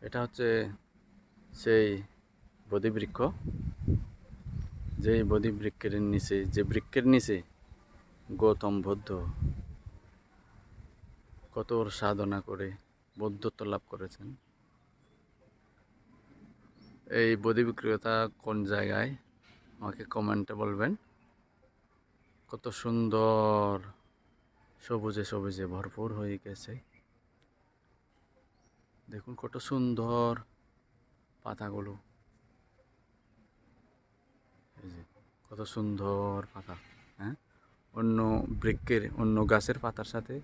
এটা হচ্ছে সেই বোধিবৃক্ষ, যেই বোধিবৃক্ষের নিচে, যে বৃক্ষের নিচে গৌতম বুদ্ধ কত সাধনা করে বৌদ্ধত্ব লাভ করেছেন। এই বোধিবৃক্ষটা কোন জায়গায় আমাকে কমেন্টে বলবেন। কত সুন্দর সবুজে সবুজে ভরপুর হয়ে গেছে। দেখুন কত সুন্দর পাতাগুলো, এই যে কত সুন্দর পাতা। হ্যাঁ, অন্য বৃক্ষের, অন্য গাছের পাতার সাথে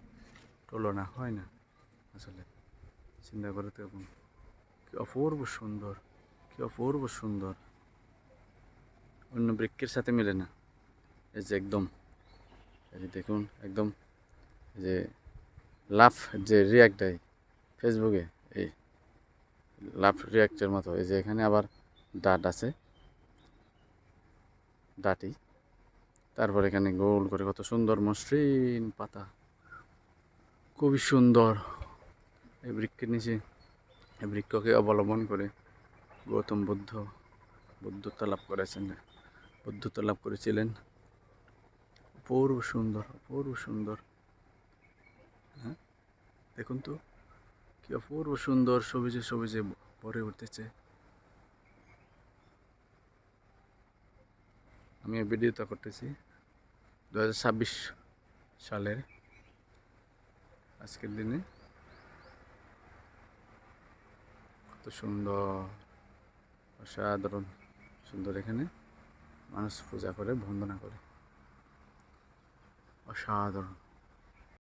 তুলনা হয় না আসলে। চিন্তা করে দেখুন কি অপূর্ব সুন্দর, কি অপূর্ব সুন্দর, অন্য বৃক্ষের সাথে মেলে না। এই যে একদম, এই যে দেখুন একদম, যে লাভ যে রিয়াক্ট দেয় ফেসবুকে, এই লাভ রিয়াক্টের মতো। এই যে এখানে আবার ডাট আছে, ডাটি, তারপর এখানে গোল করে কত সুন্দর মসৃণ পাতা, খুবই সুন্দর। এই বৃক্ষের নিচে, এই বৃক্ষকে অবলম্বন করে গৌতম বুদ্ধ বুদ্ধত্ব লাভ করেছেন, বুদ্ধত্ব লাভ করেছিলেন। অপূর্ব সুন্দর, অপূর্ব সুন্দর। হ্যাঁ, দেখুন তো কি অপূর্ব সুন্দর, সবুজে সবুজে ভরে উঠতেছে। আমি এই ভিডিওটা করতেছি 2026 সালের আজকের দিনে। কত সুন্দর, অসাধারণ সুন্দর। এখানে মানুষ পূজা করে, বন্দনা করে, অসাধারণ।